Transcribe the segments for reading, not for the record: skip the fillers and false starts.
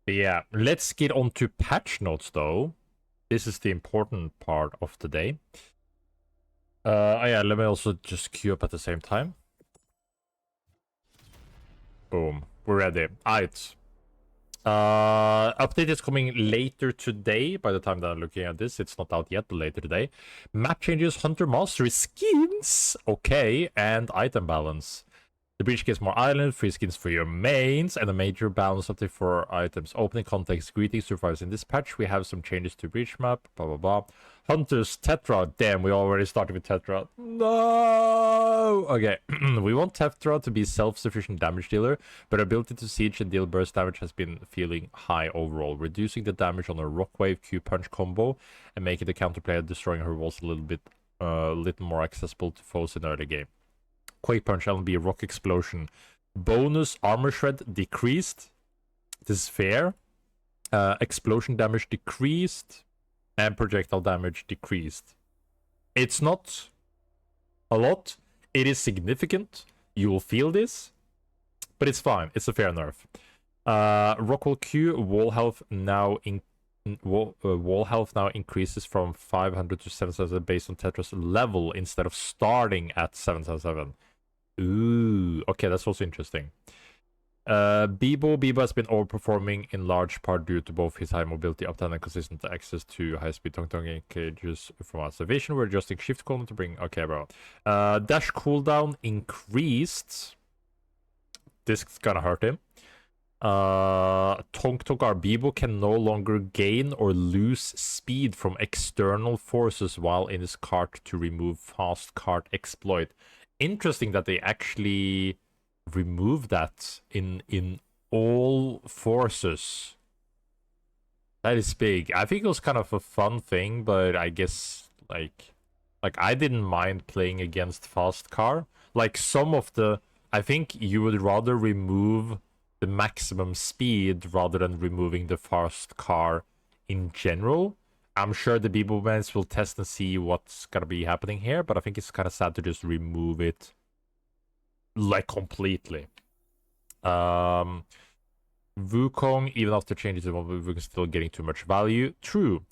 But yeah, let's get on to patch notes though. This is the important part of the day. Oh yeah, let me also just queue up at the same time. Boom, we're ready. Alright. Update is coming later today. By the time that I'm looking at this, it's not out yet, but later today. Map changes, Hunter Mastery skins, okay, and item balance. The breach gets more island, free skins for your mains, and a major balance update for items. Opening context, greetings survivors. In this patch, we have some changes to breach map, blah blah blah. Hunters, Tetra, damn, we already started with Tetra. No! Okay, we want Tetra to be self-sufficient damage dealer, but ability to siege and deal burst damage has been feeling high overall, reducing the damage on a rock wave Q-punch combo, and making the counterplayer destroying her walls a little more accessible to foes in early game. Quake Punch, LB, Rock Explosion. Bonus Armor Shred decreased. This is fair. Explosion damage decreased. And projectile damage decreased. It's not a lot. It is significant. You will feel this. But it's fine. It's a fair nerf. Rockwell Q, wall health now wall health now increases from 500 to 777 based on Tetra's level instead of starting at 777. Ooh, okay, that's also interesting. Bibo has been overperforming in large part due to both his high mobility, uptime, and consistent access to high-speed tongue cages from observation. We're adjusting shift column to bring... Okay, bro. Dash cooldown increased. This is gonna hurt him. Tonk our Bibo can no longer gain or lose speed from external forces while in his cart to remove fast cart exploit. Interesting that they actually remove that in all forces. That is big. I think it was kind of a fun thing, but I guess like I didn't mind playing against fast car. Like some of the, I think you would rather remove the maximum speed rather than removing the fast car in general. I'm sure the Bibo fans will test and see what's gonna be happening here, but I think it's kind of sad to just remove it like completely. Wukong, even after changes to Wukong, still getting too much value. True.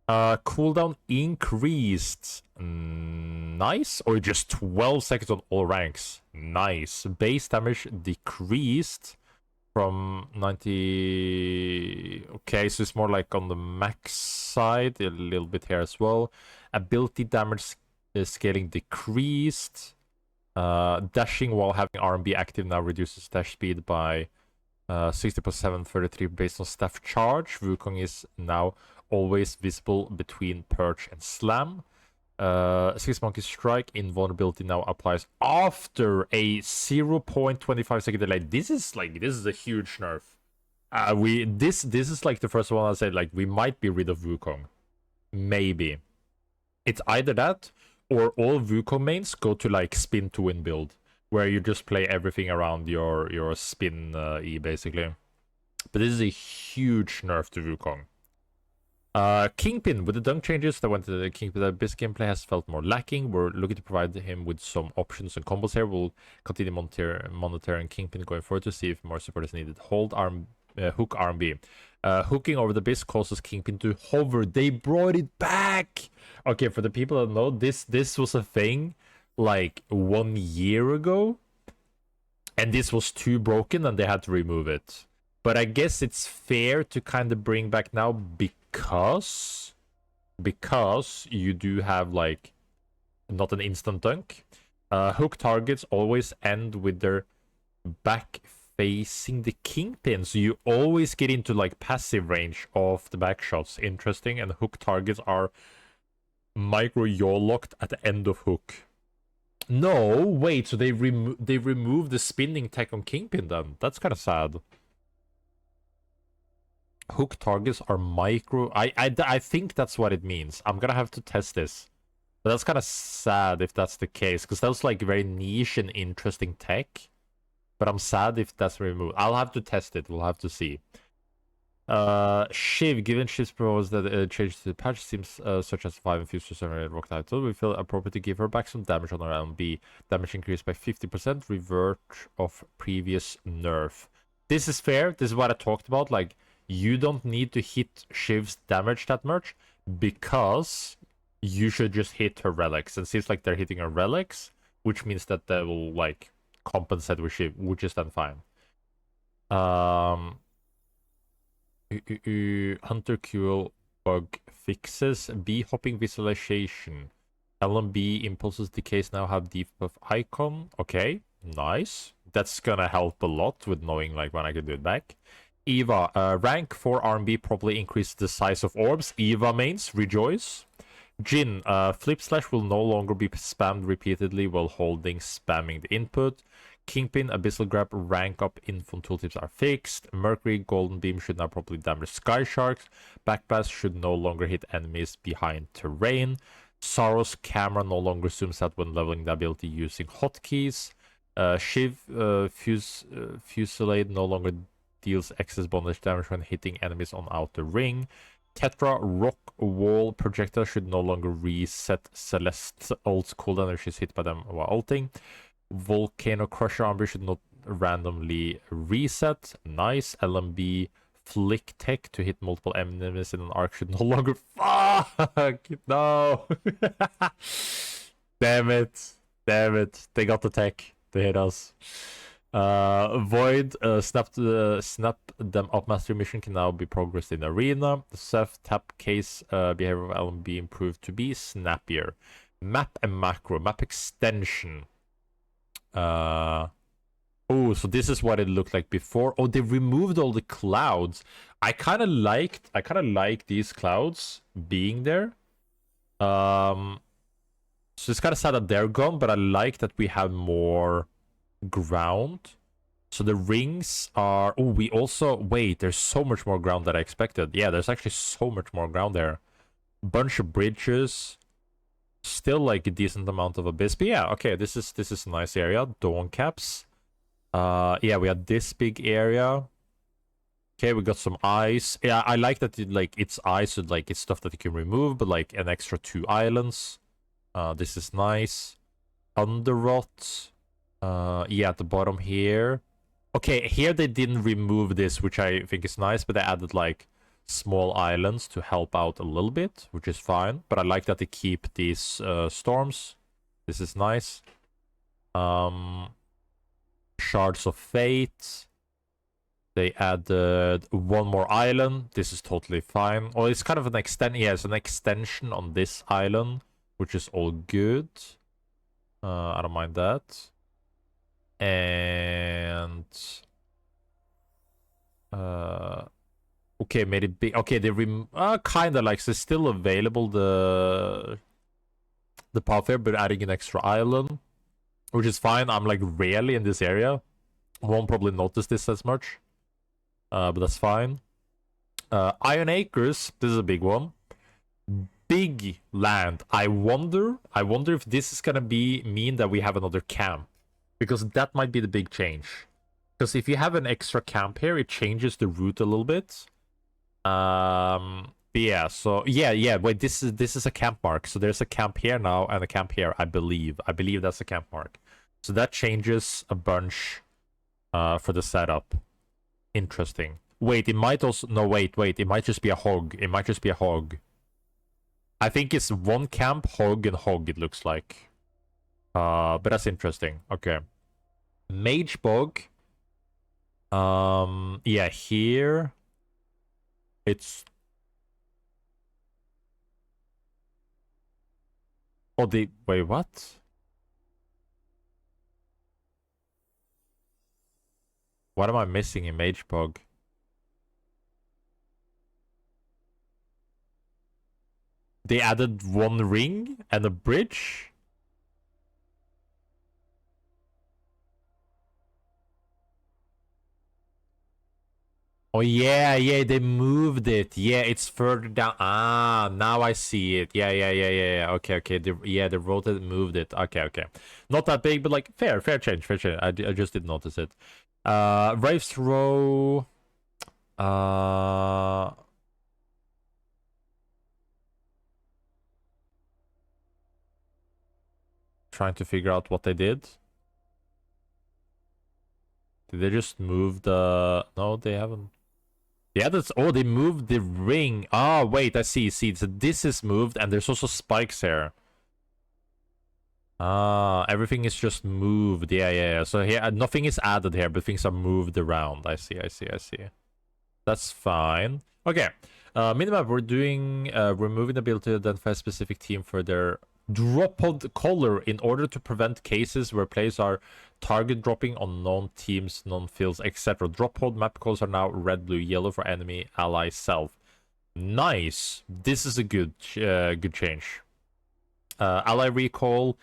Cooldown increased. Nice. Or just 12 seconds on all ranks. Nice. Base damage decreased from 90. Okay, so it's more like on the max side, a little bit here as well. Ability damage scaling decreased. Dashing while having RMB active now reduces dash speed by 60+733 based on staff charge. Wukong is now always visible between perch and slam. Six Monkey Strike invulnerability now applies after a 0.25 second delay. This is a huge nerf. This is like the first one I said, like, we might be rid of Wukong. Maybe. It's either that or all Wukong mains go to like spin to win build, where you just play everything around your spin E basically. But this is a huge nerf to Wukong. Kingpin, with the dunk changes that went to the Kingpin, the base gameplay has felt more lacking. We're looking to provide him with some options and combos here. We'll continue monitoring Kingpin going forward to see if more support is needed. Hold arm, hook RMB. Hooking over the base causes Kingpin to hover. They brought it back. Okay, for the people that know, this was a thing like 1 year ago, and this was too broken and they had to remove it. But I guess it's fair to kind of bring back now because you do have like not an instant dunk. Hook targets always end with their back facing the Kingpin, so you always get into like passive range of the back shots. Interesting. And hook targets are micro yaw locked at the end of hook. No, wait, so they remove the spinning tech on Kingpin then? That's kind of sad. Hook targets are micro... I think that's what it means. I'm gonna have to test this. But that's kind of sad if that's the case, because that was like very niche and interesting tech. But I'm sad if that's removed. I'll have to test it. We'll have to see. Shiv, given Shiv's proposed that change to the patch seems such as 5 infused to 7 rock title, we feel appropriate to give her back some damage on her LB. Damage increased by 50%, revert of previous nerf. This is fair. This is what I talked about. Like, you don't need to hit Shiv's damage that much because you should just hit her relics. And it seems like they're hitting her relics, which means that they will like compensate with Shiv, which is then fine. Hunter Cool bug fixes. Bee hopping visualization. LMB impulses decays now have debuff icon. Okay, nice. That's gonna help a lot with knowing like when I can do it back. Eva, rank 4 RMB probably increases the size of orbs. Eva mains, rejoice. Jin, flip slash will no longer be spammed repeatedly while holding spamming the input. Kingpin, Abyssal Grab, rank up info tooltips are fixed. Mercury, Golden Beam should now properly damage Sky Sharks. Backblast should no longer hit enemies behind terrain. Sorrow's camera no longer zooms out when leveling the ability using hotkeys. Shiv, Fusillade no longer deals excess bondage damage when hitting enemies on outer ring. Tetra, Rock Wall Projectile should no longer reset Celeste's ult's cooldown if she's hit by them while ulting. Volcano Crusher Armory should not randomly reset. Nice. LMB Flick Tech to hit multiple enemies in an arc should no longer. Fuck! No! Damn it. Damn it. They got the tech to hit us. Void, snap them up mastery mission can now be progressed in arena. The self tap case behavior of LMB improved to be snappier. Map and macro, map extension. Oh, so this is what it looked like before. Oh, they removed all the clouds. I kind of like these clouds being there. So it's kind of sad that they're gone, but I like that we have more ground. So the rings are... Oh, we also... Wait, there's so much more ground than I expected. Yeah, there's actually so much more ground there. Bunch of bridges. Still like a decent amount of abyss. But yeah, okay, this is a nice area. Dawn caps. Yeah, we had this big area. Okay, we got some ice. Yeah, I like that it's ice, so like it's stuff that you can remove, but like an extra 2 islands. This is nice. Underrot. Yeah, at the bottom here. Okay, here they didn't remove this, which I think is nice, but they added like small islands to help out a little bit, which is fine. But I like that they keep these storms. This is nice. Shards of Fate. They added 1 more island. This is totally fine. Oh, it's kind of an yeah, it's an extension on this island, which is all good. I don't mind that. And okay, made it big. Okay, they kind of like, so it's still available, the pathway, but adding an extra island, which is fine. I'm like rarely in this area. Won't probably notice this as much, but that's fine. Iron Acres, this is a big one. Big land. I wonder if this is gonna mean that we have another camp, because that might be the big change. Because if you have an extra camp here, it changes the route a little bit. Yeah, so yeah, wait, this is a camp mark. So there's a camp here now and a camp here, I believe that's a camp mark. So that changes a bunch for the setup. Interesting. Wait, it might also... No, wait, it might just be a hog. I think it's 1 camp, hog, and hog, it looks like. But that's interesting. Okay. Mage Bog. Yeah, here... It's... Oh, wait, what? What am I missing in Mage Bog? They added 1 ring and a bridge? Oh, yeah, they moved it. Yeah, it's further down. Ah, now I see it. Yeah. Okay. They wrote it, moved it. Okay. Not that big, but like, fair change. I just didn't notice it. Wraith's Row. Trying to figure out what they did. Did they just move the... No, they haven't. Yeah, that's... Oh, they moved the ring. Ah, wait, I see. See, so this is moved, and there's also spikes here. Ah, everything is just moved. Yeah, yeah, yeah. So here, nothing is added here, but things are moved around. I see, I see, I see. That's fine. Okay. Minimap, we're doing... removing the ability to identify a specific team for their drop pod color in order to prevent cases where players are target dropping on known teams, known fields, etc. Drop pod map colors are now red, blue, yellow for enemy, ally, self. Nice. This is a good change. Ally recall.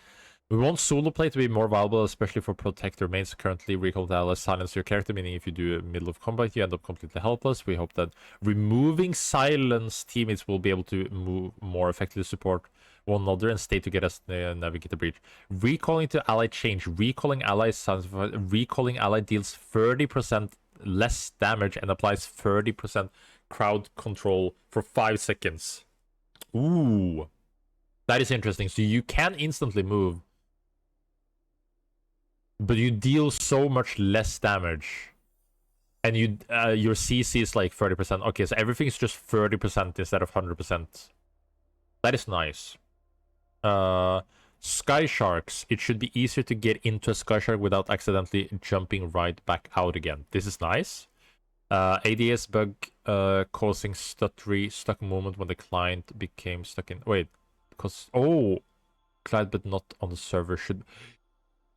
We want solo play to be more valuable, especially for protector mains. Currently, recall the ally silence your character, meaning if you do a middle of combat, you end up completely helpless. We hope that removing silence teammates will be able to move more effectively support one another and stay together as they navigate the breach. Recalling to ally change. Recalling ally silence. Recalling ally deals 30% less damage and applies 30% crowd control for 5 seconds. Ooh. That is interesting. So you can instantly move, but you deal so much less damage, and you your CC is like 30%. Okay, so everything's just 30% instead of 100%. That is nice. Sky Sharks. It should be easier to get into a Sky Shark without accidentally jumping right back out again. This is nice. ADS bug causing stuttery stuck moment when the client became stuck in... Wait, because... Oh! Client but not on the server should...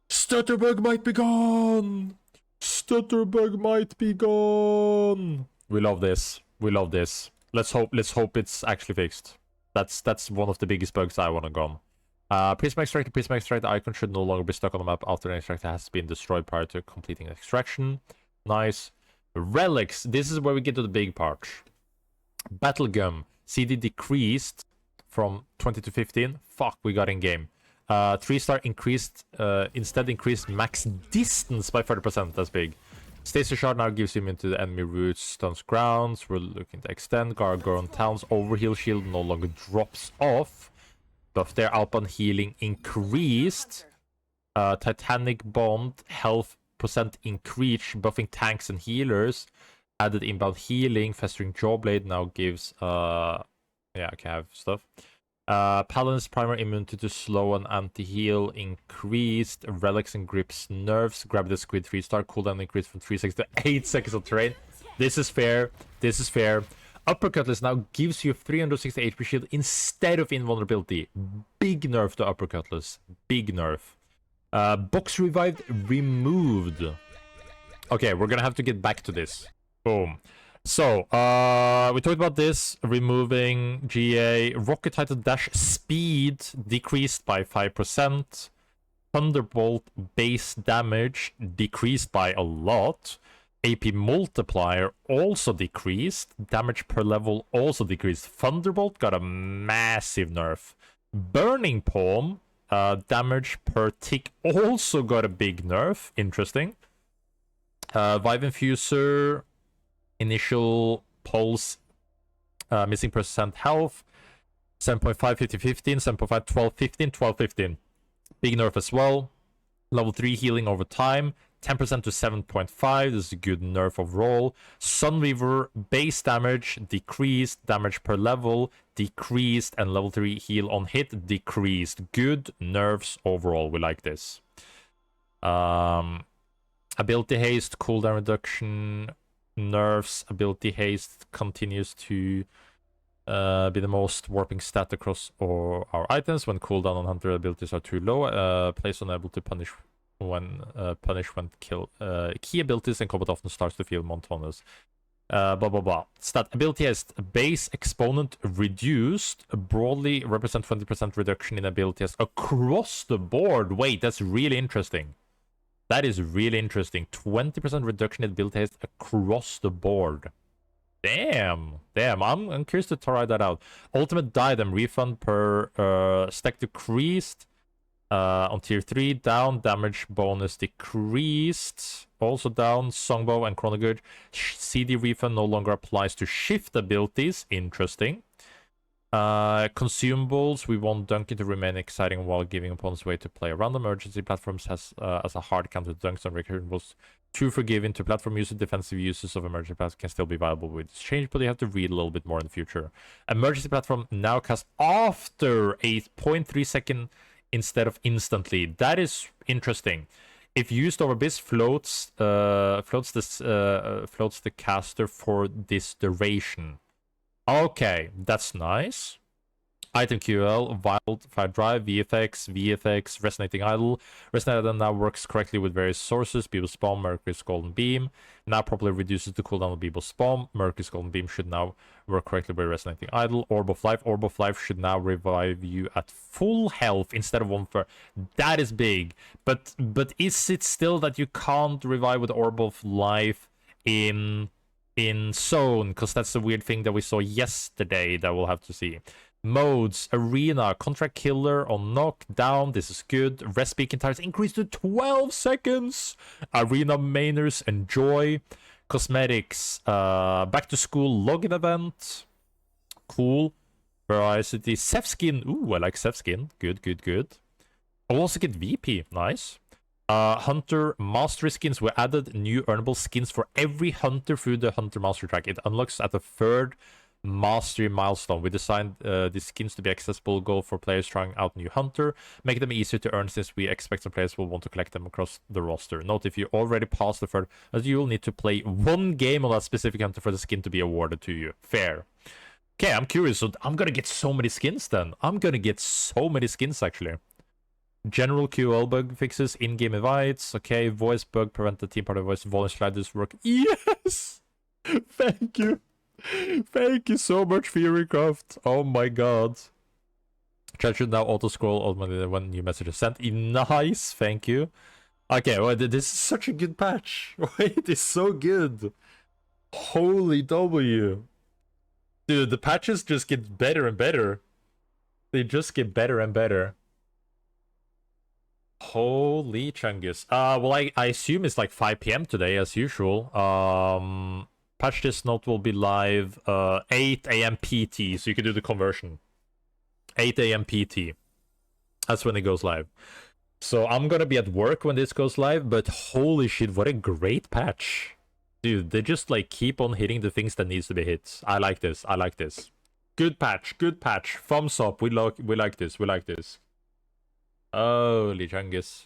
Stutterbug might be gone! Stutterbug might be gone! We love this. We love this. Let's hope it's actually fixed. That's one of the biggest bugs I want to gone. Prism extractor. Prism extractor icon should no longer be stuck on the map after an extractor has been destroyed prior to completing extraction. Nice. Relics. This is where we get to the big part. Battle Gum. CD decreased from 20 to 15. Fuck, we got in game. 3-star increased, instead increased max distance by 30%. That's big. Stasis Shard now gives him into the enemy roots, stuns grounds. We're looking to extend. Gargoyle Town's overheal shield no longer drops off. Buff their outbound healing increased. Titanic Bond health percent increased, buffing tanks and healers. Added inbound healing. Festering Jawblade now gives yeah, okay, I have stuff. Paladin's primer immunity to slow and anti-heal increased. Relics and grips nerfs. Grab the squid 3-star. Cooldown increased from 3 seconds to 8 seconds of terrain. This is fair. This is fair. Uppercutless now gives you 360 HP shield instead of invulnerability. Big nerf to Uppercutless. Big nerf. Box revived removed. Okay, we're gonna have to get back to this. Boom. So, we talked about this, removing GA. Rocket Titan dash speed decreased by 5%. Thunderbolt base damage decreased by a lot. AP multiplier also decreased. Damage per level also decreased. Thunderbolt got a massive nerf. Burning Palm, damage per tick also got a big nerf. Interesting. Vive Infuser, initial pulse, missing percent health, 7.5, 50, 15, 7.5, 12, 15, 12, 15. Big nerf as well. Level 3 healing over time, 10% to 7.5. This is a good nerf overall. Sunweaver, base damage decreased, damage per level decreased, and level 3 heal on hit decreased. Good nerfs overall. We like this. Ability haste, cooldown reduction, nerfs. Ability haste continues to be the most warping stat across all our items. When cooldown on hunter abilities are too low, place unable to punish when kill. Key abilities in combat often starts to feel monotonous. Blah blah blah. Stat ability haste, base exponent reduced, broadly represent 20% reduction in ability haste across the board. Wait, that's really interesting. That is really interesting. 20% reduction in ability haste across the board. Damn. I'm curious to try that out. Ultimate diadem refund per stack decreased. On tier 3, down. Damage bonus decreased. Also down. Songbow and Chronogurge. CD refund no longer applies to shift abilities. Interesting. Consumables, we want Dunking to remain exciting while giving opponents way to play around. Emergency platforms has as a hard counter to dunks and recurrables Too forgiving to platform users. Defensive uses of emergency platform can still be viable with this change, but you have to read a little bit more in the future. Emergency platform now casts after a 0.3 second instead of instantly. That is interesting. If used over Abyss, floats the caster for this duration. Okay, that's nice. Item QL, Wildfire Drive, VFX, Resonating Idol. Resonating Idol now works correctly with various sources. Beeble Spawn, Mercury's Golden Beam. Now properly reduces the cooldown of Beeble Spawn. Mercury's Golden Beam should now work correctly with Resonating Idol. Orb of Life. Orb of Life should now revive you at full health instead of 1/3. That is big. But is it still that you can't revive with Orb of Life in zone? Because that's the weird thing that we saw yesterday that we'll have to see. Modes, Arena, Contract Killer on Knockdown. This is good. Rest Beacon Tires increased to 12 seconds. Arena Mainers, Enjoy. Cosmetics, Back to School Login Event. Cool. Variety, Seth Skin. Ooh, I like Seth Skin. Good. I'll also get VP. Nice. Hunter Mastery skins were added. New earnable skins for every hunter through the Hunter Mastery track. It unlocks at the 3rd Mastery milestone. We designed these skins to be accessible goal for players trying out new hunter, make them easier to earn since we expect some players will want to collect them across the roster. Note if you already passed the 3rd, as you will need to play 1 game on that specific hunter for the skin to be awarded to you. Fair. Okay, I'm curious, so I'm gonna get so many skins then. I'm gonna get so many skins actually. General QL bug fixes, in-game invites. Okay, voice bug, prevent the team part of voice volume sliders work. Yes! Thank you. Thank you so much, Furycraft. Oh my god. Chat should now auto-scroll automatically when new message is sent. Nice, thank you. Okay, well, this is such a good patch. Wait, it's so good. Holy W. Dude, the patches just get better and better. They just get better and better. Holy chungus. Well, I assume it's like 5 p.m. today, as usual. Patch this note will be live 8 a.m. PT, so you can do the conversion. 8 a.m. PT. That's when it goes live. So I'm gonna be at work when this goes live, but holy shit, what a great patch. Dude, they just like keep on hitting the things that needs to be hit. I like this. Good patch. Thumbs up. We like this. Holy chungus.